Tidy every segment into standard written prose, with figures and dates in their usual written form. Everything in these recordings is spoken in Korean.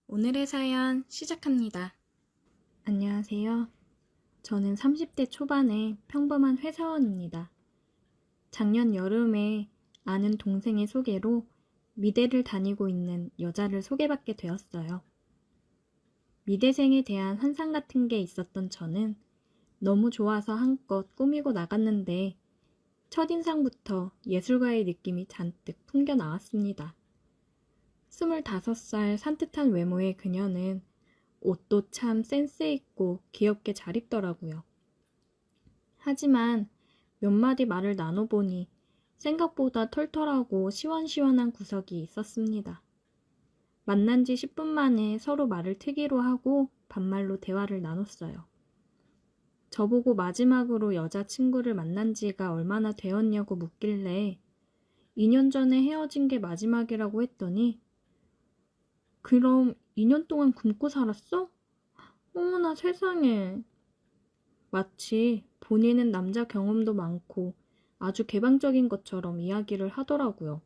오늘의 사연 시작합니다. 안녕하세요. 저는 30대 초반의 평범한 회사원입니다. 작년 여름에 아는 동생의 소개로 미대를 다니고 있는 여자를 소개받게 되었어요. 미대생에 대한 환상 같은 게 있었던 저는 너무 좋아서 한껏 꾸미고 나갔는데 첫인상부터 예술가의 느낌이 잔뜩 풍겨 나왔습니다. 25살 산뜻한 외모의 그녀는 옷도 참 센스 있고 귀엽게 잘 입더라고요. 하지만 몇 마디 말을 나눠보니 생각보다 털털하고 시원시원한 구석이 있었습니다. 만난 지 10분 만에 서로 말을 트기로 하고 반말로 대화를 나눴어요. 저보고 마지막으로 여자친구를 만난 지가 얼마나 되었냐고 묻길래 2년 전에 헤어진 게 마지막이라고 했더니 그럼 2년 동안 굶고 살았어? 어머나 세상에. 마치 본인은 남자 경험도 많고 아주 개방적인 것처럼 이야기를 하더라고요.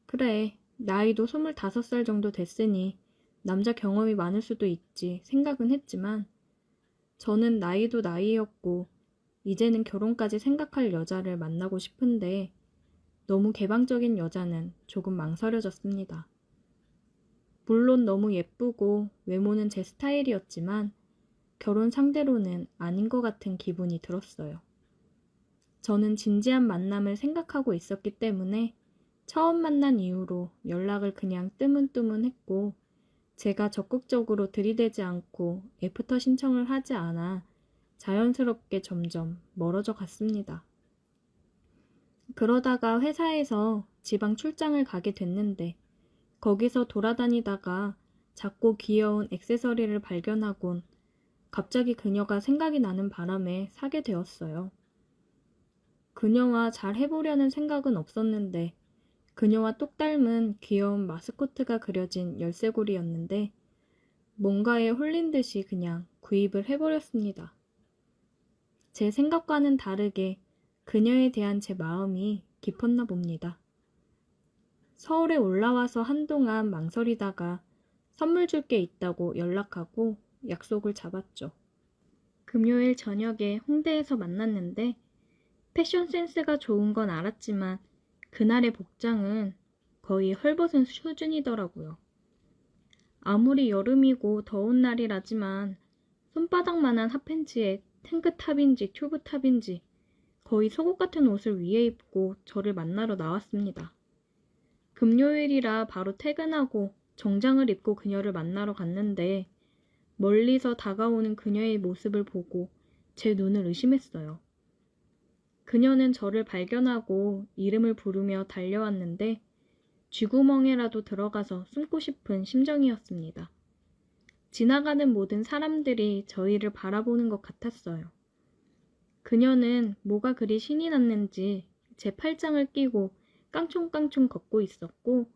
그래, 나이도 25살 정도 됐으니 남자 경험이 많을 수도 있지 생각은 했지만 저는 나이도 나이였고 이제는 결혼까지 생각할 여자를 만나고 싶은데 너무 개방적인 여자는 조금 망설여졌습니다. 물론 너무 예쁘고 외모는 제 스타일이었지만 결혼 상대로는 아닌 것 같은 기분이 들었어요. 저는 진지한 만남을 생각하고 있었기 때문에 처음 만난 이후로 연락을 그냥 뜨문뜨문했고 제가 적극적으로 들이대지 않고 애프터 신청을 하지 않아 자연스럽게 점점 멀어져 갔습니다. 그러다가 회사에서 지방 출장을 가게 됐는데 거기서 돌아다니다가 작고 귀여운 액세서리를 발견하곤 갑자기 그녀가 생각이 나는 바람에 사게 되었어요. 그녀와 잘 해보려는 생각은 없었는데 그녀와 똑 닮은 귀여운 마스코트가 그려진 열쇠고리였는데 뭔가에 홀린 듯이 그냥 구입을 해버렸습니다. 제 생각과는 다르게 그녀에 대한 제 마음이 깊었나 봅니다. 서울에 올라와서 한동안 망설이다가 선물 줄 게 있다고 연락하고 약속을 잡았죠. 금요일 저녁에 홍대에서 만났는데 패션 센스가 좋은 건 알았지만 그날의 복장은 거의 헐벗은 수준이더라고요. 아무리 여름이고 더운 날이라지만 손바닥만한 핫팬츠에 탱크탑인지 튜브탑인지 거의 속옷 같은 옷을 위에 입고 저를 만나러 나왔습니다. 금요일이라 바로 퇴근하고 정장을 입고 그녀를 만나러 갔는데 멀리서 다가오는 그녀의 모습을 보고 제 눈을 의심했어요. 그녀는 저를 발견하고 이름을 부르며 달려왔는데 쥐구멍에라도 들어가서 숨고 싶은 심정이었습니다. 지나가는 모든 사람들이 저희를 바라보는 것 같았어요. 그녀는 뭐가 그리 신이 났는지 제 팔짱을 끼고 깡총깡총 걷고 있었고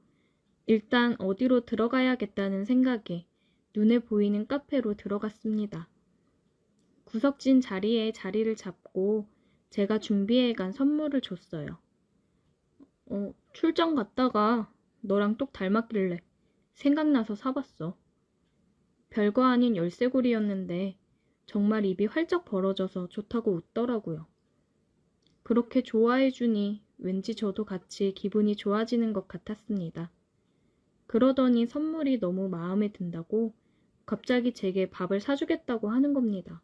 일단 어디로 들어가야겠다는 생각에 눈에 보이는 카페로 들어갔습니다. 구석진 자리에 자리를 잡고 제가 준비해간 선물을 줬어요. 출장 갔다가 너랑 똑 닮았길래 생각나서 사봤어. 별거 아닌 열쇠고리였는데 정말 입이 활짝 벌어져서 좋다고 웃더라고요. 그렇게 좋아해주니 왠지 저도 같이 기분이 좋아지는 것 같았습니다. 그러더니 선물이 너무 마음에 든다고 갑자기 제게 밥을 사주겠다고 하는 겁니다.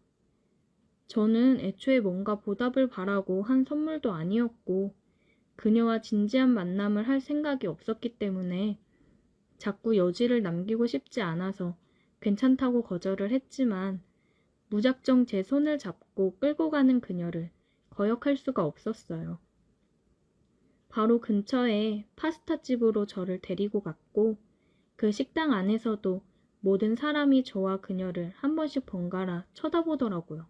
저는 애초에 뭔가 보답을 바라고 한 선물도 아니었고 그녀와 진지한 만남을 할 생각이 없었기 때문에 자꾸 여지를 남기고 싶지 않아서 괜찮다고 거절을 했지만 무작정 제 손을 잡고 끌고 가는 그녀를 거역할 수가 없었어요. 바로 근처에 파스타집으로 저를 데리고 갔고 그 식당 안에서도 모든 사람이 저와 그녀를 한 번씩 번갈아 쳐다보더라고요.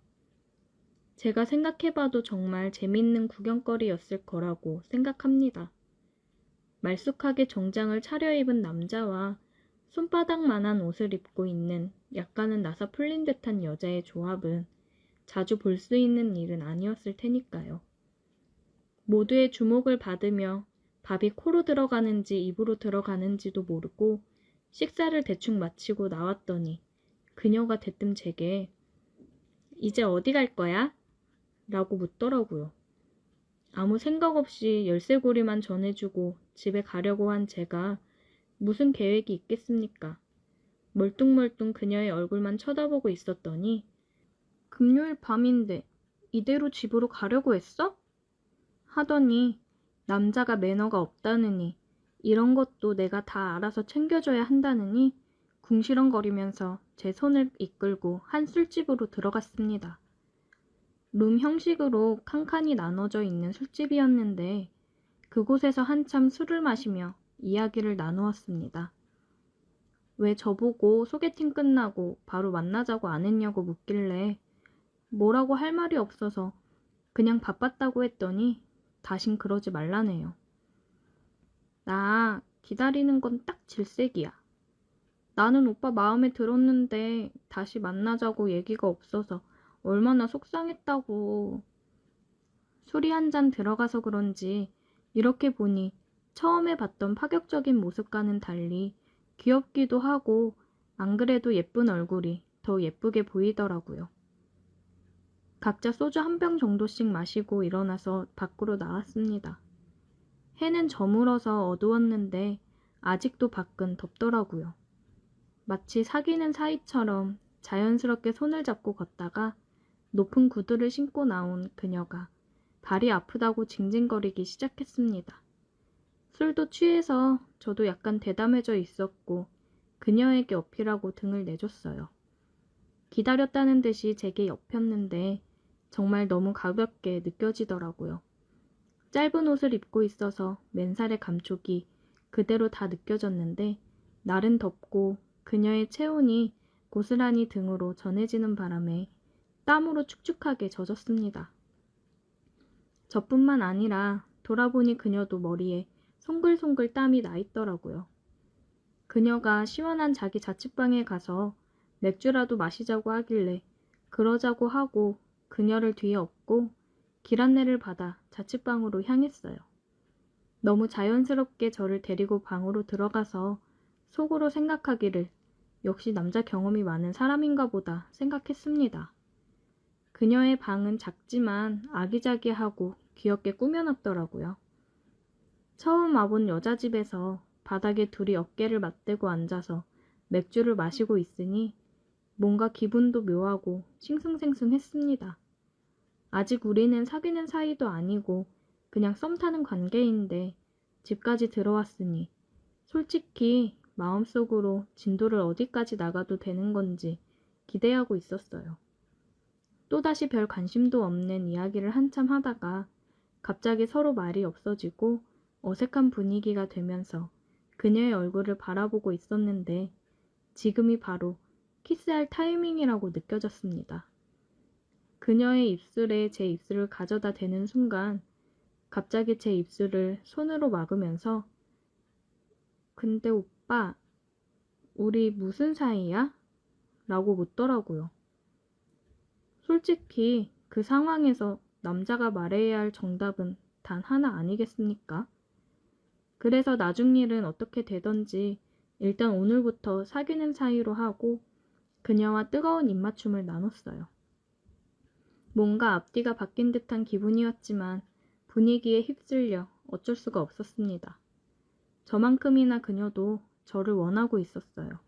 제가 생각해봐도 정말 재밌는 구경거리였을 거라고 생각합니다. 말쑥하게 정장을 차려입은 남자와 손바닥만한 옷을 입고 있는 약간은 나사 풀린 듯한 여자의 조합은 자주 볼 수 있는 일은 아니었을 테니까요. 모두의 주목을 받으며 밥이 코로 들어가는지 입으로 들어가는지도 모르고 식사를 대충 마치고 나왔더니 그녀가 대뜸 제게 이제 어디 갈 거야? 라고 묻더라고요. 아무 생각 없이 열쇠고리만 전해주고 집에 가려고 한 제가 무슨 계획이 있겠습니까? 멀뚱멀뚱 그녀의 얼굴만 쳐다보고 있었더니 금요일 밤인데 이대로 집으로 가려고 했어? 하더니 남자가 매너가 없다느니 이런 것도 내가 다 알아서 챙겨줘야 한다느니 궁시렁거리면서 제 손을 이끌고 한 술집으로 들어갔습니다. 룸 형식으로 칸칸이 나눠져 있는 술집이었는데 그곳에서 한참 술을 마시며 이야기를 나누었습니다. 왜 저보고 소개팅 끝나고 바로 만나자고 안 했냐고 묻길래 뭐라고 할 말이 없어서 그냥 바빴다고 했더니 다신 그러지 말라네요. 나 기다리는 건 딱 질색이야. 나는 오빠 마음에 들었는데 다시 만나자고 얘기가 없어서 얼마나 속상했다고. 술이 한 잔 들어가서 그런지 이렇게 보니 처음에 봤던 파격적인 모습과는 달리 귀엽기도 하고 안 그래도 예쁜 얼굴이 더 예쁘게 보이더라고요. 각자 소주 한 병 정도씩 마시고 일어나서 밖으로 나왔습니다. 해는 저물어서 어두웠는데 아직도 밖은 덥더라고요. 마치 사귀는 사이처럼 자연스럽게 손을 잡고 걷다가 높은 구두를 신고 나온 그녀가 발이 아프다고 징징거리기 시작했습니다. 술도 취해서 저도 약간 대담해져 있었고 그녀에게 어필하고 등을 내줬어요. 기다렸다는 듯이 제게 엮였는데 정말 너무 가볍게 느껴지더라고요. 짧은 옷을 입고 있어서 맨살의 감촉이 그대로 다 느껴졌는데 날은 덥고 그녀의 체온이 고스란히 등으로 전해지는 바람에 땀으로 축축하게 젖었습니다. 저뿐만 아니라 돌아보니 그녀도 머리에 송글송글 땀이 나 있더라고요. 그녀가 시원한 자기 자취방에 가서 맥주라도 마시자고 하길래 그러자고 하고 그녀를 뒤에 업고 길 안내를 받아 자취방으로 향했어요. 너무 자연스럽게 저를 데리고 방으로 들어가서 속으로 생각하기를 역시 남자 경험이 많은 사람인가 보다 생각했습니다. 그녀의 방은 작지만 아기자기하고 귀엽게 꾸며놨더라고요. 처음 와본 여자 집에서 바닥에 둘이 어깨를 맞대고 앉아서 맥주를 마시고 있으니 뭔가 기분도 묘하고 싱숭생숭했습니다. 아직 우리는 사귀는 사이도 아니고 그냥 썸 타는 관계인데 집까지 들어왔으니 솔직히 마음속으로 진도를 어디까지 나가도 되는 건지 기대하고 있었어요. 또다시 별 관심도 없는 이야기를 한참 하다가 갑자기 서로 말이 없어지고 어색한 분위기가 되면서 그녀의 얼굴을 바라보고 있었는데 지금이 바로 키스할 타이밍이라고 느껴졌습니다. 그녀의 입술에 제 입술을 가져다 대는 순간 갑자기 제 입술을 손으로 막으면서 근데 오빠, 우리 무슨 사이야? 라고 묻더라고요. 솔직히 그 상황에서 남자가 말해야 할 정답은 단 하나 아니겠습니까? 그래서 나중 일은 어떻게 되던지 일단 오늘부터 사귀는 사이로 하고 그녀와 뜨거운 입맞춤을 나눴어요. 뭔가 앞뒤가 바뀐 듯한 기분이었지만 분위기에 휩쓸려 어쩔 수가 없었습니다. 저만큼이나 그녀도 저를 원하고 있었어요.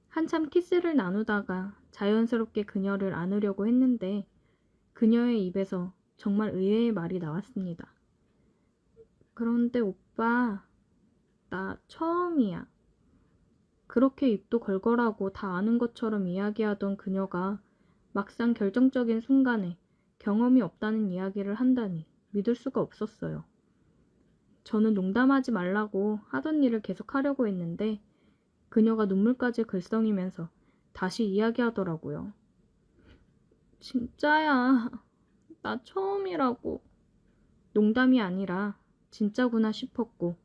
한참 키스를 나누다가 자연스럽게 그녀를 안으려고 했는데 그녀의 입에서 정말 의외의 말이 나왔습니다. 그런데 오빠, 나 처음이야. 그렇게 입도 걸걸하고 다 아는 것처럼 이야기하던 그녀가 막상 결정적인 순간에 경험이 없다는 이야기를 한다니 믿을 수가 없었어요. 저는 농담하지 말라고 하던 일을 계속하려고 했는데 그녀가 눈물까지 글썽이면서 다시 이야기하더라고요. 진짜야. 나 처음이라고. 농담이 아니라 진짜구나 싶었고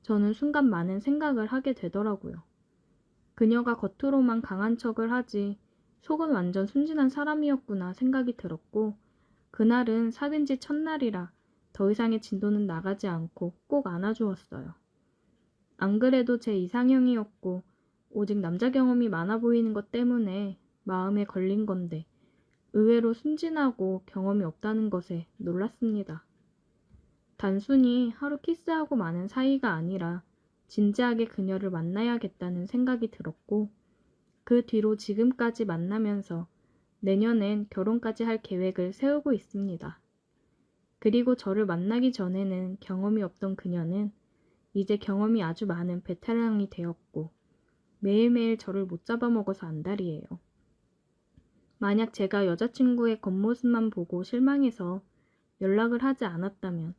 저는 순간 많은 생각을 하게 되더라고요. 그녀가 겉으로만 강한 척을 하지 속은 완전 순진한 사람이었구나 생각이 들었고 그날은 사귄 지 첫날이라 더 이상의 진도는 나가지 않고 꼭 안아주었어요. 안 그래도 제 이상형이었고 오직 남자 경험이 많아 보이는 것 때문에 마음에 걸린 건데 의외로 순진하고 경험이 없다는 것에 놀랐습니다. 단순히 하루 키스하고 마는 사이가 아니라 진지하게 그녀를 만나야겠다는 생각이 들었고 그 뒤로 지금까지 만나면서 내년엔 결혼까지 할 계획을 세우고 있습니다. 그리고 저를 만나기 전에는 경험이 없던 그녀는 이제 경험이 아주 많은 베테랑이 되었고 매일매일 저를 못 잡아먹어서 안달이에요. 만약 제가 여자친구의 겉모습만 보고 실망해서 연락을 하지 않았다면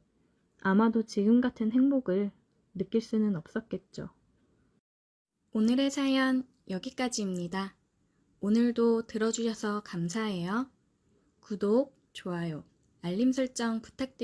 아마도 지금 같은 행복을 느낄 수는 없었겠죠. 오늘의 사연 여기까지입니다. 오늘도 들어주셔서 감사해요. 구독, 좋아요, 알림 설정 부탁드립니다.